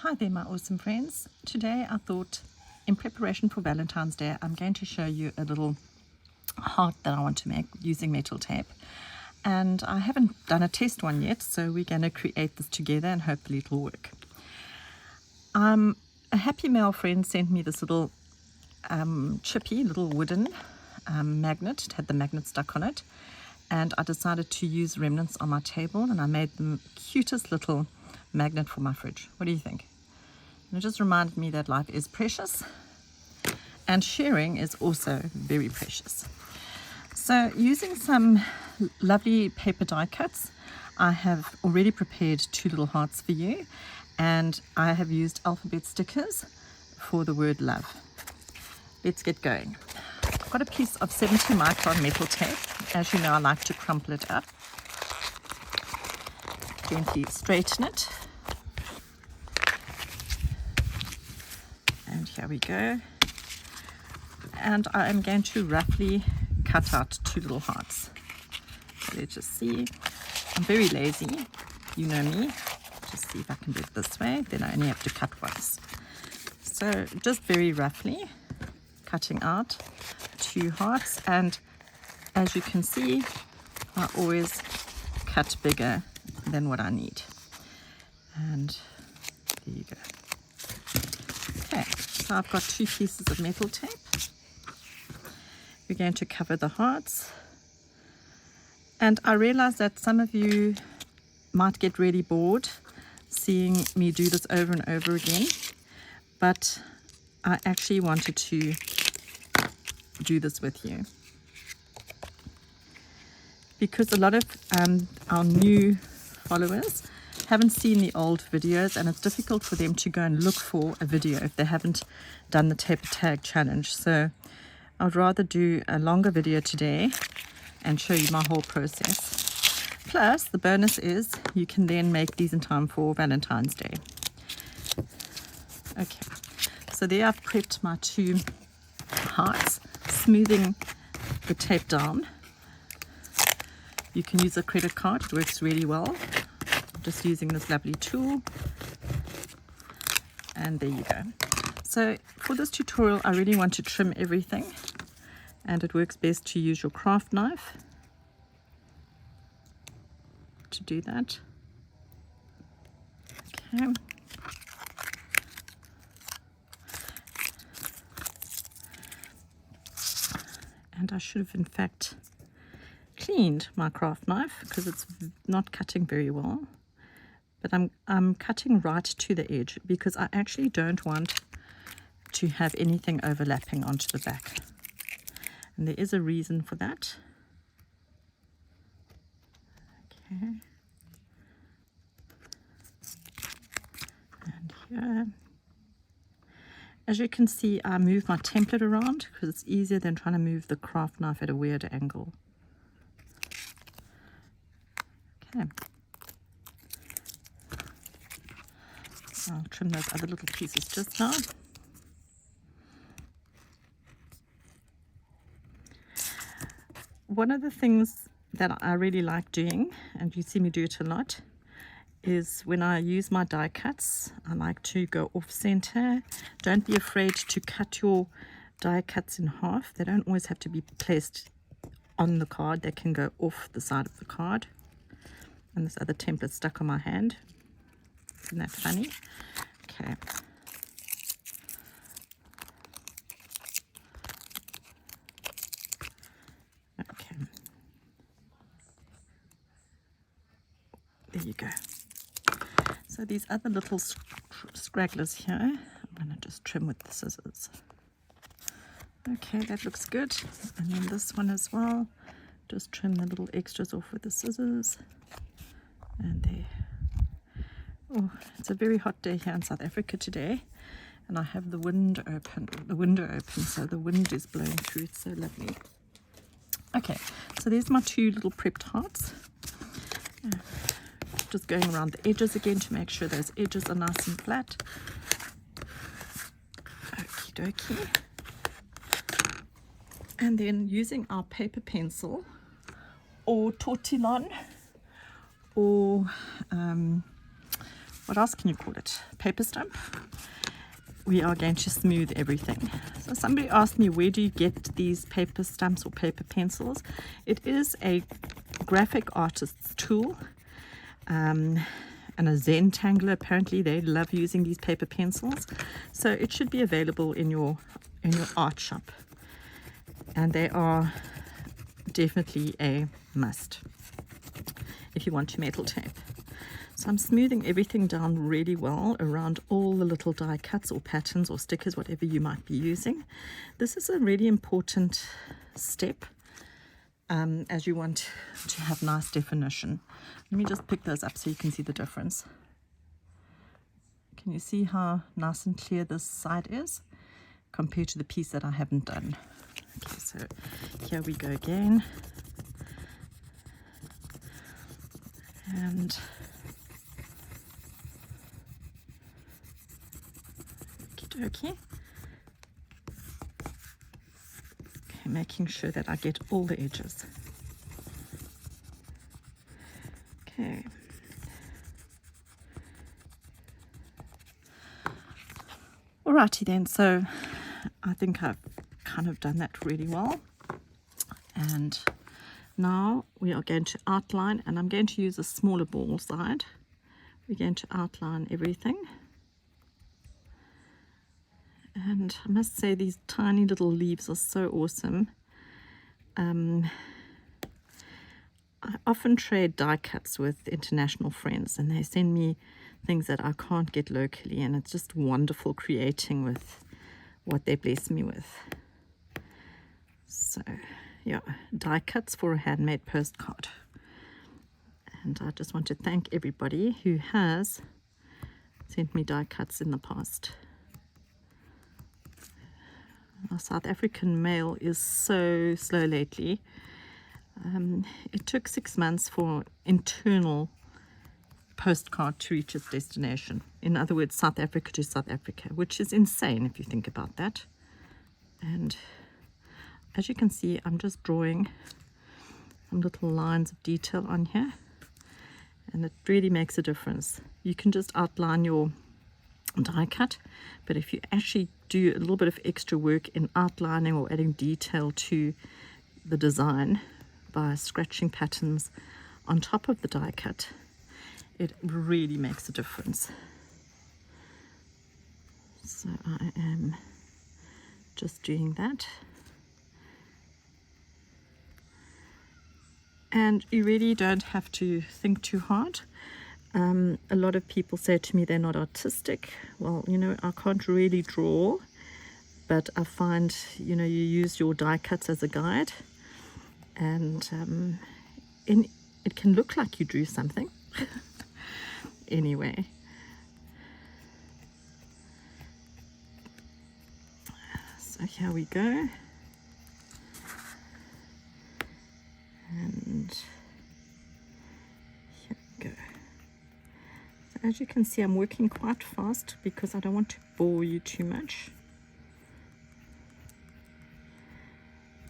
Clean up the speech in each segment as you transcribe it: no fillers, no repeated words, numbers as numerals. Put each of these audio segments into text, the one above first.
Hi there my awesome friends. Today I thought in preparation for Valentine's Day I'm going to show you a little heart that I want to make using metal tape, and I haven't done a test one yet, so we're going to create this together and hopefully it will work. A happy mail friend sent me this little chippy little wooden magnet. It had the magnet stuck on it, and I decided to use remnants on my table, and I made the cutest little magnet for my fridge. What do you think? And it just reminded me that life is precious and sharing is also very precious. So using some lovely paper die cuts, I have already prepared two little hearts for you, and I have used alphabet stickers for the word love. Let's get going. I've got a piece of 70 micron metal tape. As you know, I like to crumple it up, gently straighten it, and here we go. And I am going to roughly cut out two little hearts. So let's just see. I'm very lazy, you know me. Just see if I can do it this way, then I only have to cut once. So just very roughly cutting out two hearts, and as you can see, I always cut bigger than what I need. And there you go. Okay, so I've got two pieces of metal tape. We're going to cover the hearts, and I realize that some of you might get really bored seeing me do this over and over again, but I actually wanted to do this with you because a lot of our new followers haven't seen the old videos, and it's difficult for them to go and look for a video if they haven't done the taper tag challenge. So I'd rather do a longer video today and show you my whole process. Plus, the bonus is you can then make these in time for Valentine's Day. Okay, so there I've prepped my two hearts, smoothing the tape down. You can use a credit card, it works really well. Just using this lovely tool, and there you go. So for this tutorial I really want to trim everything, and it works best to use your craft knife to do that. Okay. And I should have in fact cleaned my craft knife because it's not cutting very well. But I'm cutting right to the edge because I actually don't want to have anything overlapping onto the back. And there is a reason for that. Okay. And here. As you can see, I move my template around because it's easier than trying to move the craft knife at a weird angle. Okay. I'll trim those other little pieces just now. One of the things that I really like doing, and you see me do it a lot, is when I use my die cuts, I like to go off center. Don't be afraid to cut your die cuts in half. They don't always have to be placed on the card. They can go off the side of the card. And this other template stuck on my hand. Isn't that funny? Okay. Okay. There you go. So these other little scragglers here, I'm going to just trim with the scissors. Okay, that looks good. And then this one as well. Just trim the little extras off with the scissors. And there. Oh, it's a very hot day here in South Africa today, and I have the window open, so the wind is blowing through. It's so lovely. Okay, so there's my two little prepped hearts. Just going around the edges again to make sure those edges are nice and flat. Okie dokie. And then using our paper pencil or tortillon or what else can you call it? Paper stamp. We are going to smooth everything. So somebody asked me, where do you get these paper stamps or paper pencils? It is a graphic artist's tool, and a Zentangler. Apparently they love using these paper pencils, so it should be available in your art shop, and they are definitely a must if you want to metal tape. So I'm smoothing everything down really well around all the little die cuts or patterns or stickers, whatever you might be using. This is a really important step as you want to have nice definition. Let me just pick those up so you can see the difference. Can you see how nice and clear this side is compared to the piece that I haven't done? Okay, so here we go again. And okay, making sure that I get all the edges. Okay. Alrighty then, so I think I've kind of done that really well. And now we are going to outline, and I'm going to use a smaller ball side. We're going to outline everything. And I must say, these tiny little leaves are so awesome. I often trade die cuts with international friends, and they send me things that I can't get locally, and it's just wonderful creating with what they bless me with. So yeah, die cuts for a handmade postcard. And I just want to thank everybody who has sent me die cuts in the past. Our South African mail is so slow lately. It took 6 months for internal postcard to reach its destination. In other words, South Africa to South Africa, which is insane if you think about that. And as you can see, I'm just drawing some little lines of detail on here, and it really makes a difference. You can just outline your die cut, but if you actually do a little bit of extra work in outlining or adding detail to the design by scratching patterns on top of the die cut, it really makes a difference. So I am just doing that. And you really don't have to think too hard. A lot of people say to me they're not artistic. Well, you know, I can't really draw, but I find, you know, you use your die cuts as a guide, and it can look like you drew something. Anyway, so here we go. And here we go. So as you can see, I'm working quite fast because I don't want to bore you too much.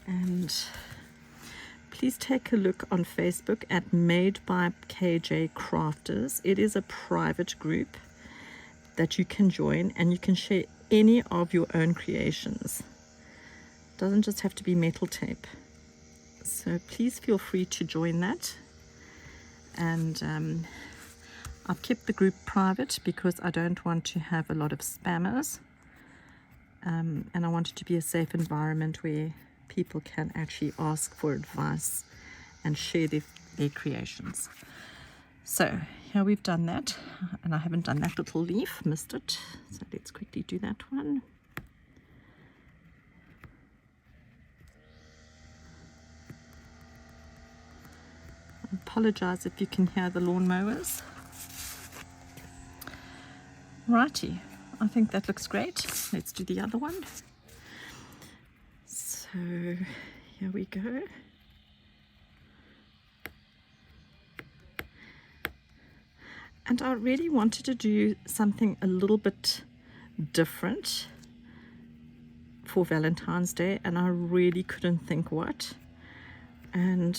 And please take a look on Facebook at Made by KJ Crafters. It is a private group that you can join, and you can share any of your own creations. It doesn't just have to be metal tape. So please feel free to join that. And I've kept the group private because I don't want to have a lot of spammers. And I want it to be a safe environment where people can actually ask for advice and share their creations. So here we've done that, and I haven't done that little leaf, missed it. So let's quickly do that one. I apologize if you can hear the lawnmowers. Righty, I think that looks great. Let's do the other one. So here we go. And I really wanted to do something a little bit different for Valentine's Day, and I really couldn't think what. And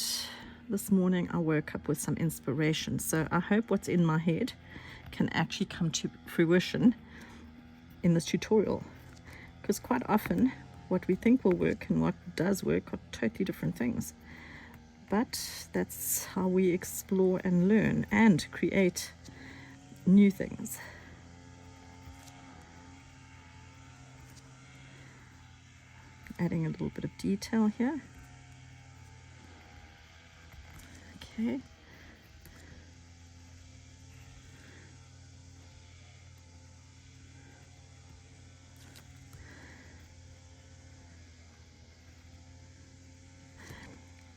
this morning I woke up with some inspiration. So I hope what's in my head can actually come to fruition in this tutorial, because quite often what we think will work and what does work are totally different things. But that's how we explore and learn and create new things. Adding a little bit of detail here. Okay.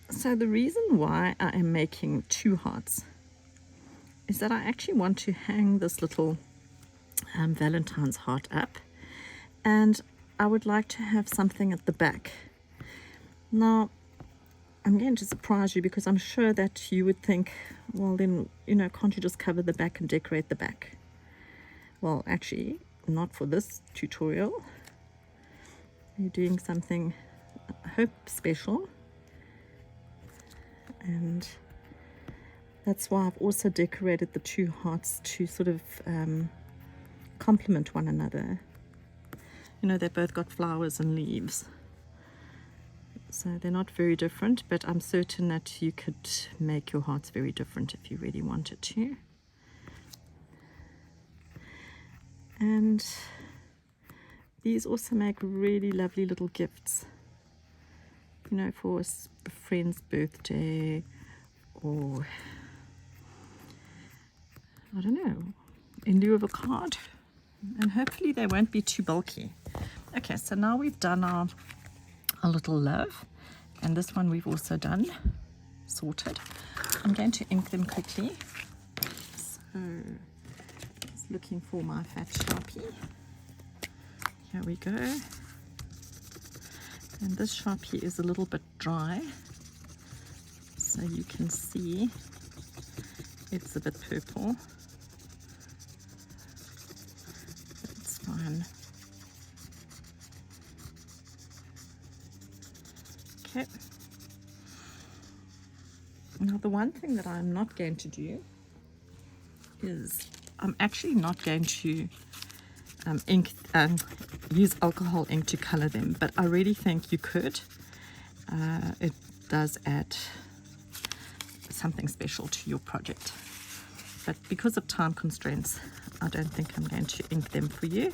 So the reason why I am making 2 hearts is that I actually want to hang this little Valentine's heart up, and I would like to have something at the back. Now, I'm going to surprise you, because I'm sure that you would think, well then, can't you just cover the back and decorate the back? Well, actually, not for this tutorial. You're doing something, I hope, special. And that's why I've also decorated the 2 hearts to sort of complement one another. They both got flowers and leaves. So they're not very different, but I'm certain that you could make your hearts very different if you really wanted to. And these also make really lovely little gifts, for a friend's birthday, or I don't know, in lieu of a card. And hopefully they won't be too bulky. Okay, so now we've done our little love, and this one we've also done, sorted. I'm going to ink them quickly. So, just looking for my fat Sharpie. Here we go. And this Sharpie is a little bit dry, so you can see it's a bit purple. But it's fine. Okay. Now the one thing that I'm not going to do is I'm actually not going to use alcohol ink to color them, but I really think you could. It does add something special to your project, but because of time constraints, I don't think I'm going to ink them for you.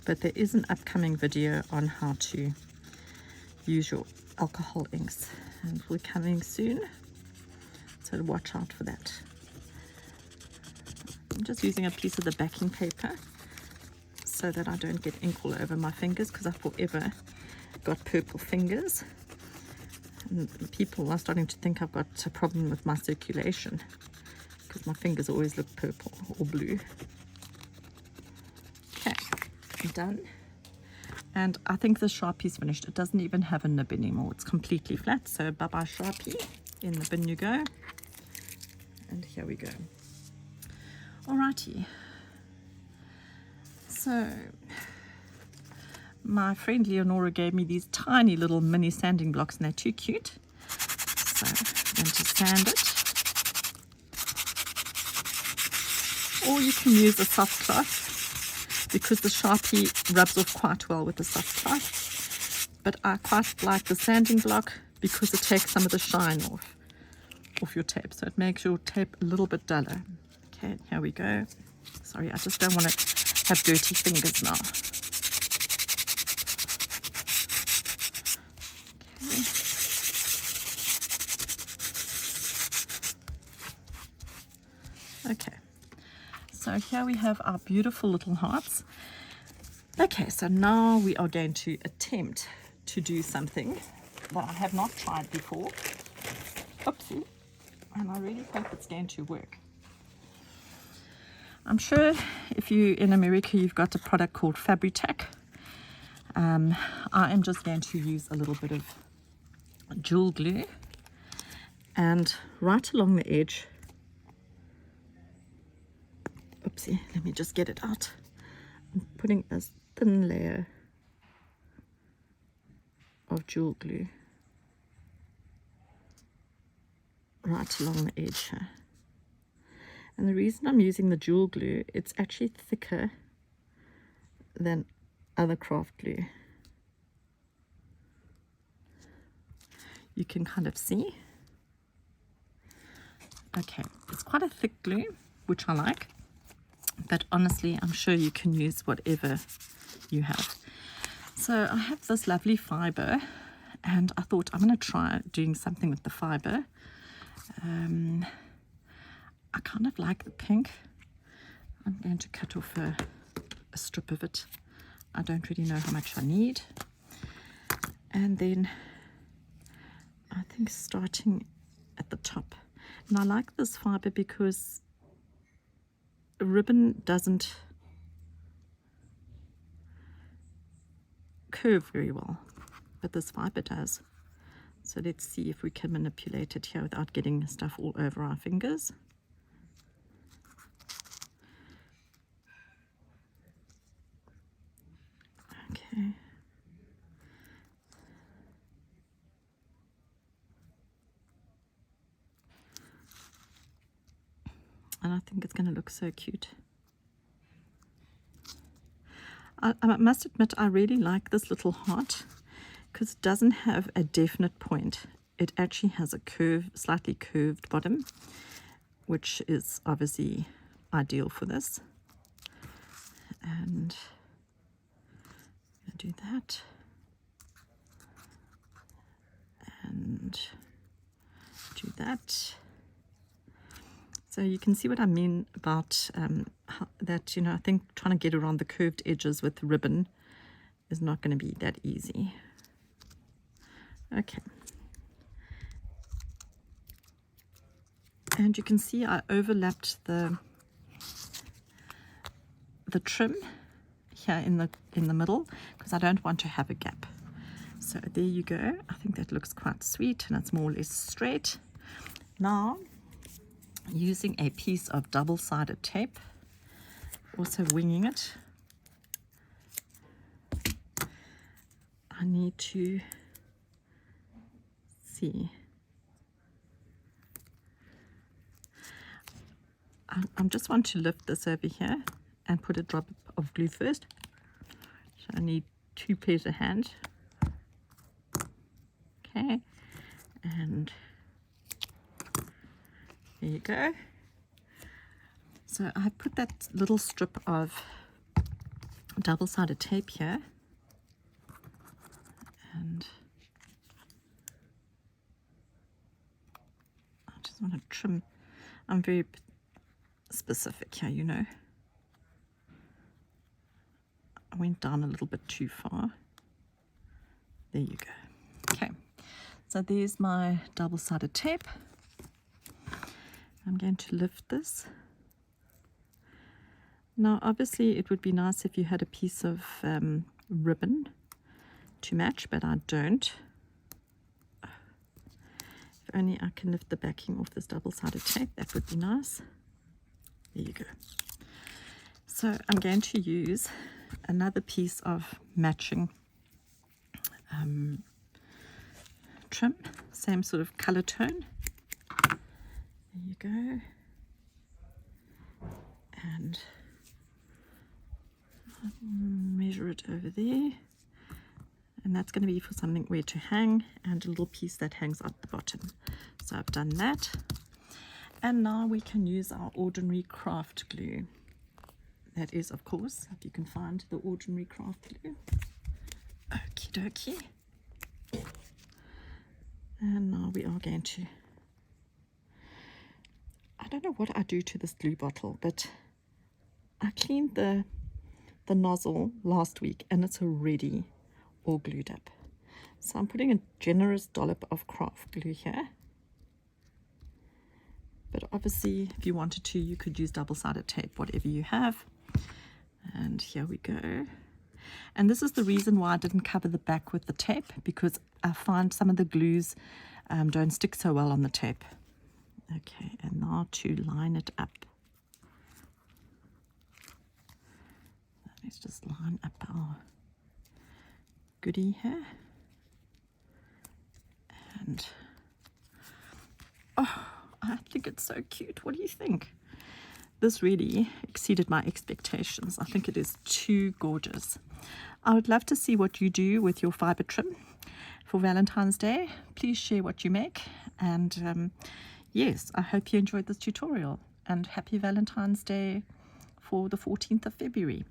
But there is an upcoming video on how to use your alcohol inks, and we're coming soon, so watch out for that. I'm just using a piece of the backing paper so that I don't get ink all over my fingers, because I've forever got purple fingers. And people are starting to think I've got a problem with my circulation, because my fingers always look purple or blue. Okay, I'm done. And I think the Sharpie's finished. It doesn't even have a nib anymore. It's completely flat. So bye-bye Sharpie. In the bin you go. And here we go. Alrighty. So my friend Leonora gave me these tiny little mini sanding blocks, and they're too cute. So I'm going to sand it. Or you can use a soft cloth, because the Sharpie rubs off quite well with the soft cloth. But I quite like the sanding block because it takes some of the shine off your tape, so it makes your tape a little bit duller. Okay, here we go. Sorry, I just don't want to have dirty fingers now. Okay, so here we have our beautiful little hearts. Okay, so now we are going to attempt to do something that I have not tried before. Oopsie. And I really hope it's going to work. I'm sure if you're in America, you've got a product called Fabri-Tac. I am just going to use a little bit of jewel glue, and right along the edge, oopsie, let me just get it out. I'm putting a thin layer of jewel glue. right along the edge here. And the reason I'm using the jewel glue, it's actually thicker than other craft glue. You can kind of see. Okay, it's quite a thick glue, which I like, but honestly, I'm sure you can use whatever you have. So I have this lovely fibre, and I thought I'm going to try doing something with the fibre. I kind of like the pink. I'm going to cut off a strip of it. I don't really know how much I need. And then I think starting at the top. And I like this fibre because a ribbon doesn't curve very well, but this fibre does. So let's see if we can manipulate it here without getting stuff all over our fingers. Okay. And I think it's going to look so cute. I must admit, I really like this little heart because it doesn't have a definite point. It actually has a slightly curved bottom, which is obviously ideal for this. And I'll do that. And do that. So you can see what I mean about that, you know, I think trying to get around the curved edges with ribbon is not going to be that easy. Okay. And you can see I overlapped the trim here in the middle because I don't want to have a gap. So there you go. I think that looks quite sweet and it's more or less straight. Now, using a piece of double-sided tape, also winging it, I need to see. I just want to lift this over here and put a drop of glue first. So I need 2 pairs of hands. Okay, and there you go. So I put that little strip of double-sided tape here, and I just want to trim. I'm very specific here, you know. I went down a little bit too far. There you go. Okay, so there's my double-sided tape. I'm going to lift this. Now, obviously, it would be nice if you had a piece of ribbon to match, but I don't. If only I can lift the backing off this double-sided tape, that would be nice. There you go. So I'm going to use another piece of matching trim, same sort of color tone. There you go. And measure it over there. And that's going to be for something where to hang and a little piece that hangs at the bottom. So I've done that. And now we can use our ordinary craft glue. That is, of course, if you can find the ordinary craft glue. Okie dokie. And now we are going to, I don't know what I do to this glue bottle, but I cleaned the nozzle last week and it's already all glued up. So I'm putting a generous dollop of craft glue here. But obviously, if you wanted to, you could use double-sided tape, whatever you have. And here we go. And this is the reason why I didn't cover the back with the tape, because I find some of the glues don't stick so well on the tape. Okay, and now to line it up. Let's just line up our goodie here. And oh, I think it's so cute. What do you think? This really exceeded my expectations. I think it is too gorgeous. I would love to see what you do with your fibre trim for Valentine's Day. Please share what you make. And yes, I hope you enjoyed this tutorial. And happy Valentine's Day for the 14th of February.